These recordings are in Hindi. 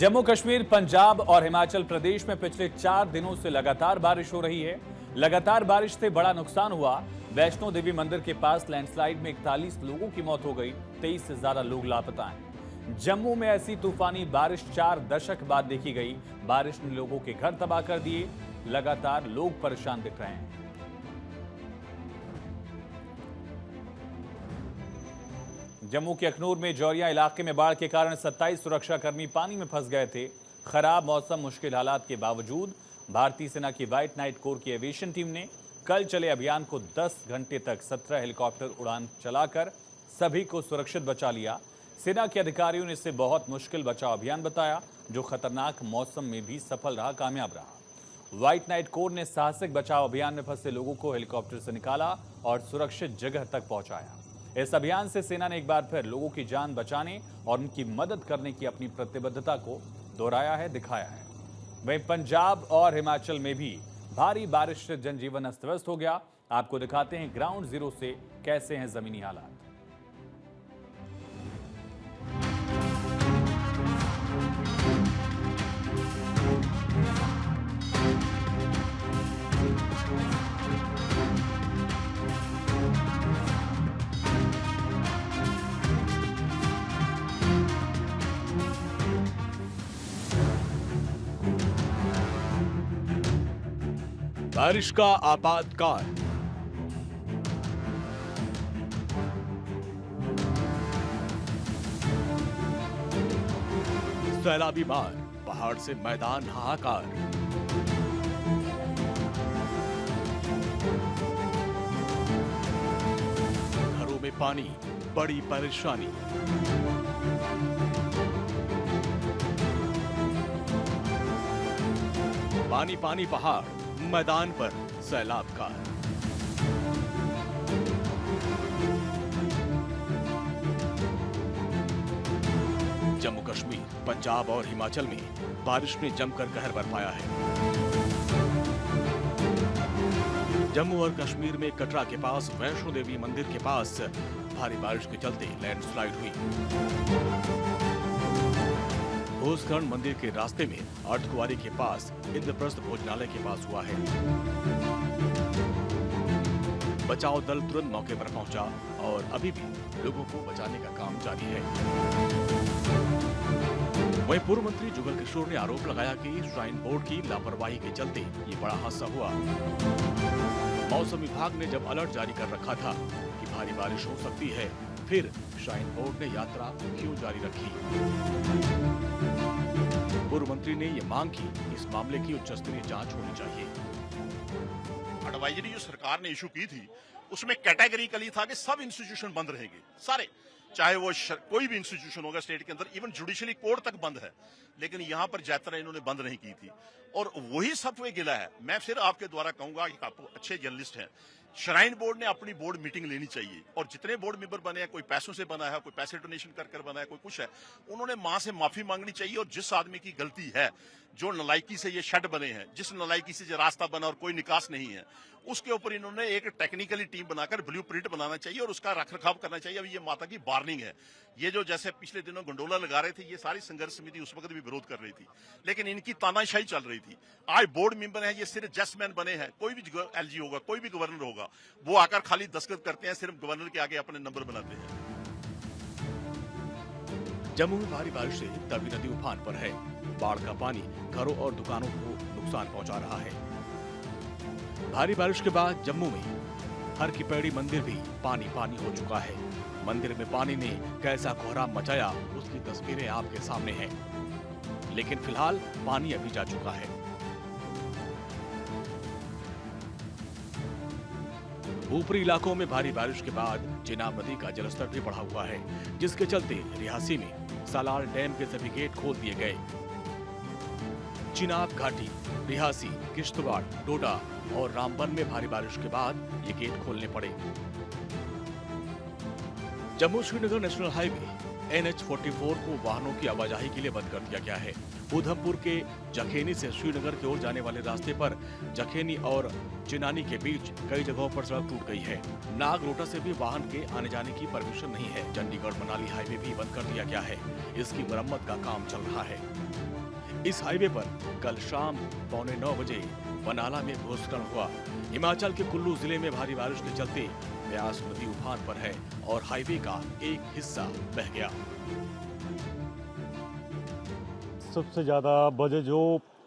जम्मू कश्मीर, पंजाब और हिमाचल प्रदेश में पिछले 4 दिनों से लगातार बारिश हो रही है। लगातार बारिश से बड़ा नुकसान हुआ। वैष्णो देवी मंदिर के पास लैंडस्लाइड में 41 लोगों की मौत हो गई। 23 से ज्यादा लोग लापता हैं। जम्मू में ऐसी तूफानी बारिश 4 दशक बाद देखी गई। बारिश ने लोगों के घर तबाह कर दिए। लगातार लोग परेशान दिख रहे हैं। जम्मू के अखनूर में जौरिया इलाके में बाढ़ के कारण 27 सुरक्षाकर्मी पानी में फंस गए थे। खराब मौसम, मुश्किल हालात के बावजूद भारतीय सेना की व्हाइट नाइट कोर की एविएशन टीम ने कल चले अभियान को 10 घंटे तक 17 हेलीकॉप्टर उड़ान चलाकर सभी को सुरक्षित बचा लिया। सेना के अधिकारियों ने इसे बहुत मुश्किल बचाव अभियान बताया, जो खतरनाक मौसम में भी सफल रहा, कामयाब रहा। व्हाइट नाइट कोर ने साहसिक बचाव अभियान में फंसे लोगों को हेलीकॉप्टर से निकाला और सुरक्षित जगह तक पहुंचाया। इस अभियान से सेना ने एक बार फिर लोगों की जान बचाने और उनकी मदद करने की अपनी प्रतिबद्धता को दोहराया है, दिखाया है। वहीं पंजाब और हिमाचल में भी भारी बारिश से जनजीवन अस्त व्यस्त हो गया। आपको दिखाते हैं ग्राउंड जीरो से कैसे हैं जमीनी हालात। बारिश का आपातकाल। सैलाबी मार, पहाड़ से मैदान हाहाकार। घरों में पानी, बड़ी परेशानी। पानी पानी पहाड़, मैदान पर सैलाब का। जम्मू कश्मीर, पंजाब और हिमाचल में बारिश ने जमकर कहर बरपाया है। जम्मू और कश्मीर में कटरा के पास वैष्णो देवी मंदिर के पास भारी बारिश के चलते लैंडस्लाइड हुई। भोजखंड मंदिर के रास्ते में अर्धकुंवारी के पास इंद्रप्रस्थ भोजनालय के पास हुआ है। बचाव दल तुरंत मौके पर पहुंचा और अभी भी लोगों को बचाने का काम जारी है। वहीं पूर्व मंत्री जुगल किशोर ने आरोप लगाया कि श्राइन बोर्ड की लापरवाही के चलते ये बड़ा हादसा हुआ। मौसम विभाग ने जब अलर्ट जारी कर रखा था कि भारी बारिश हो सकती है, फिर श्राइन बोर्ड ने यात्रा क्यों जारी रखी? पूर्व मंत्री ने ये मांग की कि इस मामले की उच्च स्तरीय जांच होनी चाहिए। एडवाइजरी जो सरकार ने इशू की थी, उसमें कैटेगरिकली था कि सब इंस्टीट्यूशन बंद रहेंगे, सारे, चाहे वो कोई भी इंस्टीट्यूशन होगा स्टेट के अंदर, इवन जुडिशरी कोर्ट तक बंद है। लेकिन यहां पर यात्रा इन्होंने बंद नहीं की थी और वही सब वे गिला है। मैं फिर आपके द्वारा कहूंगा कि आप अच्छे जर्नलिस्ट हैं, श्राइन बोर्ड ने अपनी बोर्ड मीटिंग लेनी चाहिए और जितने बोर्ड मेंबर बने हैं, कोई पैसों से बना है, कोई पैसे डोनेशन कर बना है, कोई कुछ है, उन्होंने मां से माफी मांगनी चाहिए। और जिस आदमी की गलती है, जो नलायकी से ये शेड बने हैं, जिस नलायकी से ये रास्ता बना और कोई निकास नहीं है, उसके ऊपर इन्होंने एक टेक्निकली टीम बनाकर ब्लूप्रिंट बनाना चाहिए और उसका रखरखाव करना चाहिए। अभी ये माता की वार्निंग है। ये जो जैसे पिछले दिनों गंडोला लगा रहे थे, ये सारी संघर्ष समिति उस वक्त भी विरोध कर रही थी, लेकिन इनकी तानाशाही चल रही थी। आज बोर्ड मेंबर है, ये सिर्फ जस्टमैन बने हैं। कोई भी एलजी होगा, कोई भी गवर्नर होगा, वो आकर खाली दस्तखत करते हैं, सिर्फ गवर्नर के आगे अपने नंबर बनाते हैं। जम्मू में भारी बारिश से तवी नदी उफान पर है। बाढ़ का पानी घरों और दुकानों को नुकसान पहुंचा रहा है। भारी बारिश के बाद जम्मू में हर की पैड़ी मंदिर भी पानी पानी हो चुका है। मंदिर में पानी ने कैसा कोहराम मचाया, उसकी तस्वीरें आपके सामने हैं। लेकिन फिलहाल पानी अभी जा चुका है। ऊपरी इलाकों में भारी बारिश के बाद चिनाब नदी का जलस्तर भी बढ़ा हुआ है, जिसके चलते रियासी में सालाल डैम के सभी गेट खोल दिए गए। चिनाब घाटी, रियासी, किश्तवाड़, डोडा और रामबन में भारी बारिश के बाद ये गेट खोलने पड़े। Jammu Srinagar national highway NH44 को वाहनों की आवाजाही के लिए बंद कर दिया गया है। उधमपुर के जखेनी से श्रीनगर की ओर जाने वाले रास्ते पर जखेनी और चिनानी के बीच कई जगहों पर सड़क टूट गई है। नागरोटा से भी वाहन के आने जाने की परमिशन नहीं है। चंडीगढ़ मनाली हाईवे भी बंद कर दिया गया है। इसकी मरम्मत का काम चल रहा है। इस हाईवे पर कल शाम 8:45 बजे बनाला में भूस्खलन हुआ। हिमाचल के कुल्लू जिले में भारी बारिश के चलते ब्यास नदी उफान पर है और हाईवे का एक हिस्सा बह गया। सबसे ज़्यादा वजह जो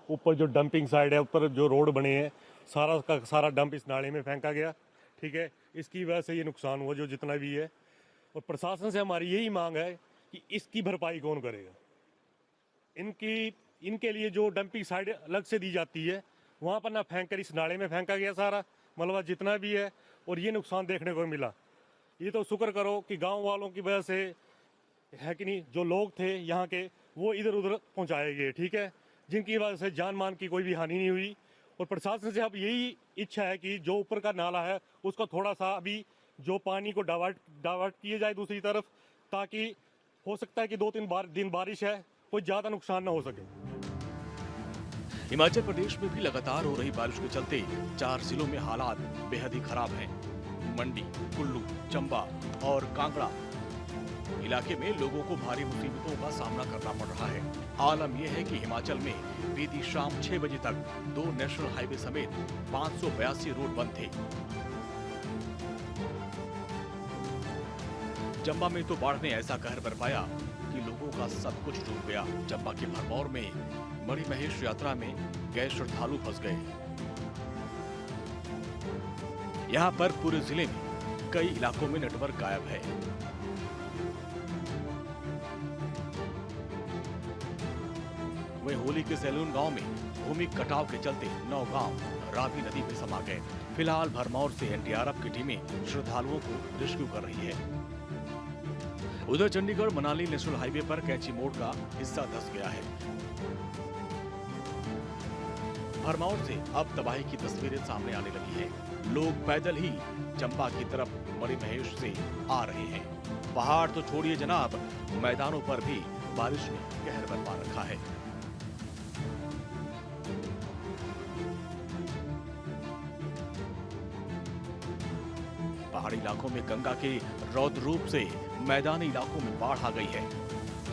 ऊपर जो डंपिंग साइड है, ऊपर जो रोड बने हैं, सारा का सारा डंप इस नाले में फेंका गया। ठीक है, इसकी वजह से ये नुकसान हुआ जो जितना भी है। और प्रशासन से हमारी यही मांग है कि इसकी भरपाई कौन करेगा। इनके लिए जो डंपिंग साइड अलग से दी जाती है, वहाँ पर ना फेंक कर इस नाले में फेंका गया सारा मलबा जितना भी है, और ये नुकसान देखने को मिला। ये तो शुक्र करो कि गांव वालों की वजह से है कि नहीं, जो लोग थे यहाँ के वो इधर उधर पहुँचाए गए। ठीक है, जिनकी वजह से जान मान की कोई भी हानि नहीं हुई। और प्रशासन से अब यही इच्छा है कि जो ऊपर का नाला है उसका थोड़ा सा अभी जो पानी को डाइवर्ट किए जाए दूसरी तरफ, ताकि हो सकता है कि 2-3 दिन बारिश है, कोई ज़्यादा नुकसान ना हो सके। हिमाचल प्रदेश में भी लगातार हो रही बारिश के चलते 4 जिलों में हालात बेहद ही खराब हैं। मंडी, कुल्लू, चंबा और कांगड़ा इलाके में लोगों को भारी मुसीबतों का सामना करना पड़ रहा है। आलम यह है कि हिमाचल में बीती शाम 6 बजे तक 2 नेशनल हाईवे समेत 582 रोड बंद थे। चंबा में तो बाढ़ ने ऐसा कहर बरपाया कि लोगों का सब कुछ डूब गया। चंबा के भरमौर में मणि महेश यात्रा में गए श्रद्धालु फंस गए। यहाँ पर पूरे जिले में कई इलाकों में नेटवर्क गायब है। वहीं होली के सैलून गांव में भूमि कटाव के चलते 9 गांव रावी नदी में समा गए। फिलहाल भरमौर से NDRF की टीमें श्रद्धालुओं को रेस्क्यू कर रही है। उधर चंडीगढ़ मनाली नेशनल हाईवे पर कैंची मोड़ का हिस्सा धंस गया है। भरमौर से अब तबाही की तस्वीरें सामने आने लगी हैं। लोग पैदल ही चंबा की तरफ मणि महेश से आ रहे हैं। पहाड़ तो छोड़िए जनाब, मैदानों पर भी बारिश ने कहर बरपा रखा है। पहाड़ी इलाकों में गंगा के रौद्र रूप से मैदानी इलाकों में बाढ़ आ गई है।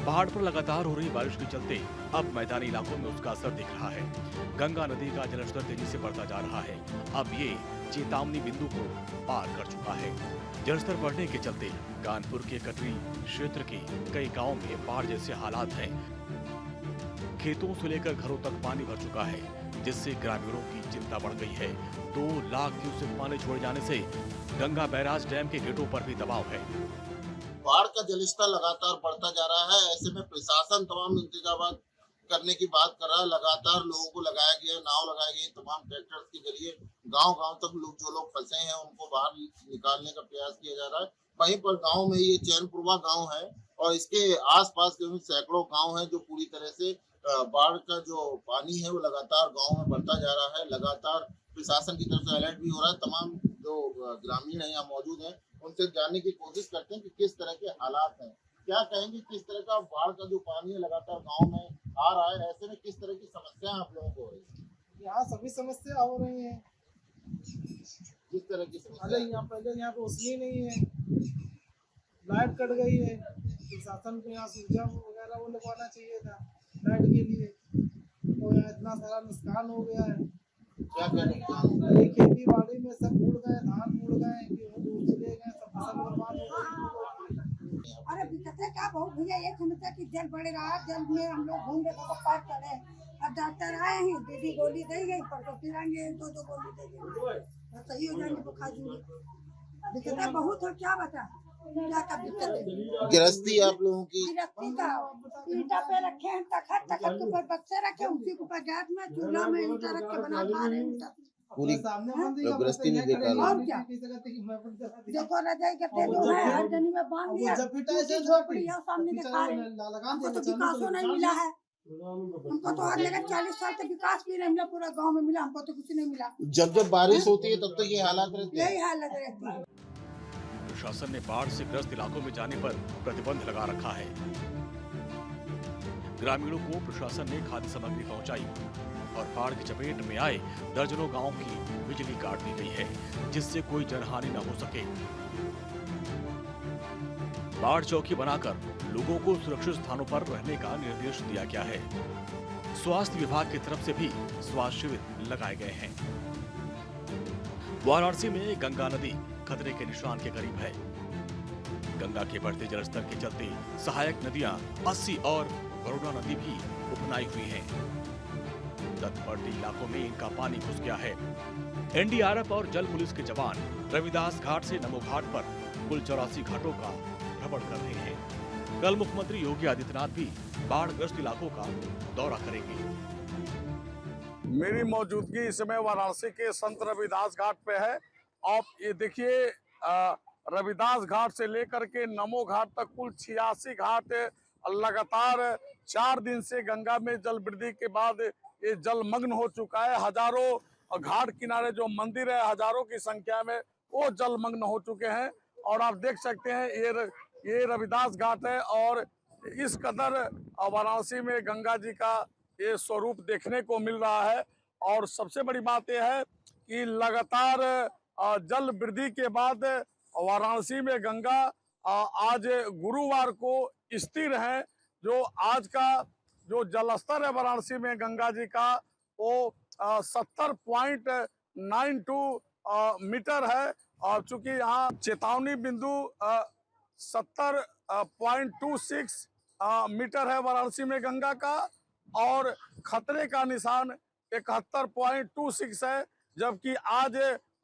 पहाड़ पर लगातार हो रही बारिश के चलते अब मैदानी इलाकों में उसका असर दिख रहा है। गंगा नदी का जलस्तर तेजी से बढ़ता जा रहा है। अब ये चेतावनी बिंदु को पार कर चुका है। जलस्तर बढ़ने के चलते कानपुर के कटरी क्षेत्र के कई गांवों में बाढ़ जैसे हालात हैं। खेतों से लेकर घरों तक पानी भर चुका है, जिससे ग्रामीणों की चिंता बढ़ गई है। 2 लाख क्यूसेक पानी छोड़े जाने से गंगा बैराज डैम के गेटों पर भी दबाव है। बाढ़ का जलस्तर लगातार बढ़ता जा रहा है। ऐसे में प्रशासन तमाम इंतजाम करने की बात कर रहा है। लगातार लोगों को लगाया गया, नाव लगाई गई, तमाम ट्रैक्टर्स के जरिए गांव-गांव तक जो लोग फंसे हैं उनको बाहर निकालने का प्रयास किया जा रहा है। वहीं पर गांव में ये चैनपुरवा गांव है और इसके आसपास के सैकड़ों गांव हैं जो पूरी तरह से बाढ़ का जो पानी है वो लगातार गांव में बढ़ता जा रहा है। लगातार प्रशासन की तरफ से अलर्ट भी हो रहा है। तमाम जो ग्रामीण है यहाँ मौजूद हैं उनसे जानने की कोशिश करते हैं कि किस तरह के हालात हैं। क्या कहेंगे, किस तरह का बाढ़ का जो पानी है लगातार गांव में आ रहा है, ऐसे में किस तरह की समस्याएं आप लोगों को हो रही है? यहाँ सभी समस्या हो रही है। किस तरह की समस्या? अरे यहाँ पहले यहाँ पे रोशनी नहीं है, लाइट कट गई है। प्रशासन को यहाँ सुविधा वगैरह वो लगवाना चाहिए था लाइट के लिए। और यहाँ इतना सारा नुकसान हो गया है। क्या क्या नुकसान? खेती बाड़ी में सब उड़ गए, धान उड़ गए, गेहूँ चले गए, सब फसल बर्बाद हो गई। अरे दिक्कतें क्या बहुत भैया, ये समस्या कि जल पड़े रहा, जल में हम लोग घूम रहे तो पार चढ़े। अब डॉक्टर आए हैं, दीदी गोली दी गई, पर तो फिर आएंगे 2 गोली दे गई, सही हो जाएंगे बुखार जुड़ी। दिक्कतें बहुत हो, क्या बता क्या का दिक्कत है। गिरस्ती आप लोगों की गिरफ्ती का ईटा पे रखे हैं, तखत के ऊपर बक्से रखे, उसी के ऊपर गैस में चूल्हा में ईटा रख के बना खा रहे हैं। पूरी गिरस्ती भी बेकार है। और क्या देखो, रजाई के तेल जो है हर जनी में बांध दिया, झोपड़ी है सामने दिखा रहे हैं। हमको तो विकासों नहीं मिला है। हमको तो आज लगा 40 साल तक विकास भी नहीं मिला, पूरा गांव में मिला, हमको तो कुछ नहीं मिला। जब बारिश होती है तब तो ये हालात रहते हैं। यही हालत रहती है। प्रशासन ने बाढ़ से ग्रस्त इलाकों में जाने पर प्रतिबंध लगा रखा है। ग्रामीणों को प्रशासन ने खाद्य सामग्री पहुंचाई और बाढ़ की चपेट में आए दर्जनों गांवों की बिजली काट दी गई है, जिससे कोई जनहानि न हो सके। बाढ़ चौकी बनाकर लोगों को सुरक्षित स्थानों पर रहने का निर्देश दिया गया है। स्वास्थ्य विभाग की तरफ से भी स्वास्थ्य शिविर लगाए गए हैं। वाराणसी में गंगा नदी खतरे के निशान के करीब है। गंगा के बढ़ते जलस्तर के चलते सहायक नदियां 80 और बरोदा नदी भी उफनाई हुई हैं। तटवर्ती इलाकों में इनका पानी घुस गया है। एनडीआरएफ और जल पुलिस के जवान रविदास घाट से नमो घाट पर कुल 84 घाटों का भ्रमण कर रहे हैं। कल मुख्यमंत्री योगी आदित्यनाथ भी बाढ़ग्रस्त इलाकों का दौरा करेंगे। मेरी मौजूदगी इस समय वाराणसी के संत रविदास घाट पे है। आप ये देखिए, रविदास घाट से लेकर के नमो घाट तक कुल 86 घाट लगातार 4 दिन से गंगा में जल वृद्धि के बाद ये जलमग्न हो चुका है। हजारों घाट किनारे जो मंदिर है, हजारों की संख्या में वो जलमग्न हो चुके हैं। और आप देख सकते हैं ये रविदास घाट है और इस कदर वाराणसी में गंगा जी का ये स्वरूप देखने को मिल रहा है। और सबसे बड़ी बात यह है कि लगातार जल वृद्धि के बाद वाराणसी में गंगा आज गुरुवार को स्थिर है। जो आज का जो जलस्तर है वाराणसी में गंगा जी का वो 70.92 मीटर है। और चूंकि यहाँ चेतावनी बिंदु 70.26 मीटर है वाराणसी में गंगा का, और खतरे का निशान 71.26 है। जबकि आज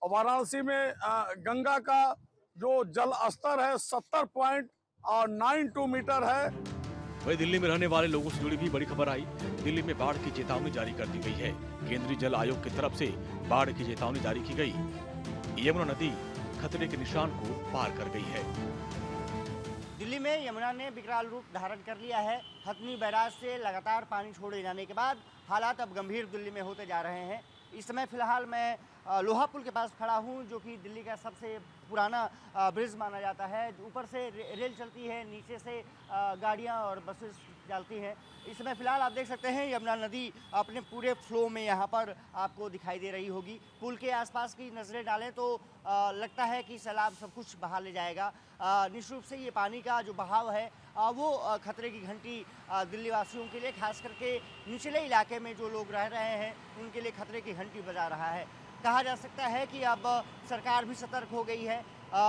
वाराणसी में गंगा का जो जल स्तर है 70.92 मीटर है। वहीं दिल्ली में रहने वाले लोगों से जुड़ी भी बड़ी खबर आई। दिल्ली में बाढ़ की चेतावनी जारी कर दी गई है। केंद्रीय जल आयोग की तरफ से बाढ़ की चेतावनी जारी की गई। यमुना नदी खतरे के निशान को पार कर गई है। दिल्ली में यमुना ने विकराल रूप धारण कर लिया है। हथनी बैराज से लगातार पानी छोड़े जाने के बाद हालात अब गंभीर दिल्ली में होते जा रहे हैं। इस समय फिलहाल मैं लोहा पुल के पास खड़ा हूं, जो कि दिल्ली का सबसे पुराना ब्रिज माना जाता है। ऊपर से रेल चलती है, नीचे से गाड़ियां और बसेस चलती हैं। इस समय फिलहाल आप देख सकते हैं यमुना नदी अपने पूरे फ्लो में यहाँ पर आपको दिखाई दे रही होगी। पुल के आसपास की नज़रें डालें तो लगता है कि सैलाब सब कुछ बहा ले जाएगा। निश्चित रूप से ये पानी का जो बहाव है वो खतरे की घंटी दिल्ली वासियों के लिए, खास करके निचले इलाके में जो लोग रह रहे हैं उनके लिए खतरे की घंटी बजा रहा है। कहा जा सकता है कि अब सरकार भी सतर्क हो गई है।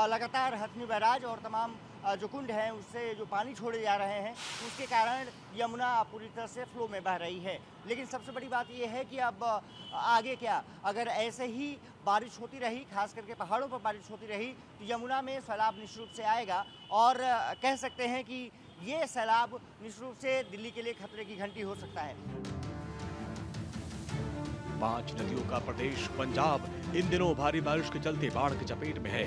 लगातार हथनी बैराज और तमाम जो कुंड हैं उससे जो पानी छोड़े जा रहे हैं उसके कारण यमुना पूरी तरह से फ्लो में बह रही है। लेकिन सबसे बड़ी बात यह है कि अब आगे क्या, अगर ऐसे ही बारिश होती रही, खास करके पहाड़ों पर बारिश होती रही, तो यमुना में सैलाब निश्चित रूप से आएगा। और कह सकते हैं कि ये सैलाब निश्चित रूप से दिल्ली के लिए खतरे की घंटी हो सकता है। 5 नदियों का प्रदेश पंजाब इन दिनों भारी बारिश के चलते बाढ़ की चपेट में है।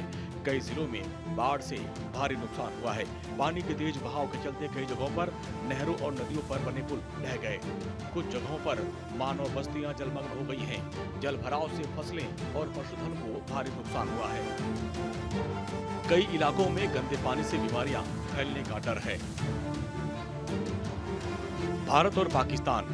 कई जिलों में बाढ़ से भारी नुकसान हुआ है। पानी के तेज बहाव के चलते कई जगहों पर नहरों और नदियों पर बने पुल ढह गए। कुछ जगहों पर मानव बस्तियां जलमग्न हो गई हैं। जल भराव से फसलें और पशुधन को भारी नुकसान हुआ है। कई इलाकों में गंदे पानी से बीमारियां फैलने का डर है। भारत और पाकिस्तान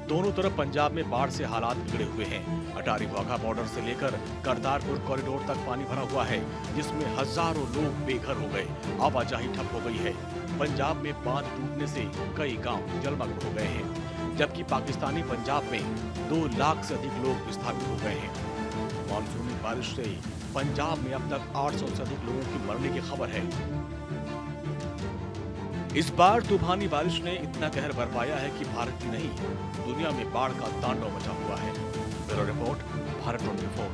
दोनों तरफ पंजाब में बाढ़ से हालात बिगड़े हुए हैं। अटारी वाघा बॉर्डर से लेकर करतारपुर कॉरिडोर तक पानी भरा हुआ है, जिसमें हजारों लोग बेघर हो गए। आवाजाही ठप हो गई है। पंजाब में बांध टूटने से कई गांव जलमग्न हो गए हैं, जबकि पाकिस्तानी पंजाब में 2 लाख से अधिक लोग विस्थापित हो गए हैं। मानसूनी बारिश से पंजाब में अब तक 800 से अधिक लोगों की मरने की खबर है। इस बार तूफानी बारिश ने इतना कहर बरपाया है कि भारत ही नहीं, दुनिया में बाढ़ का तांडव मचा हुआ है। Bureau report, Bharat 24।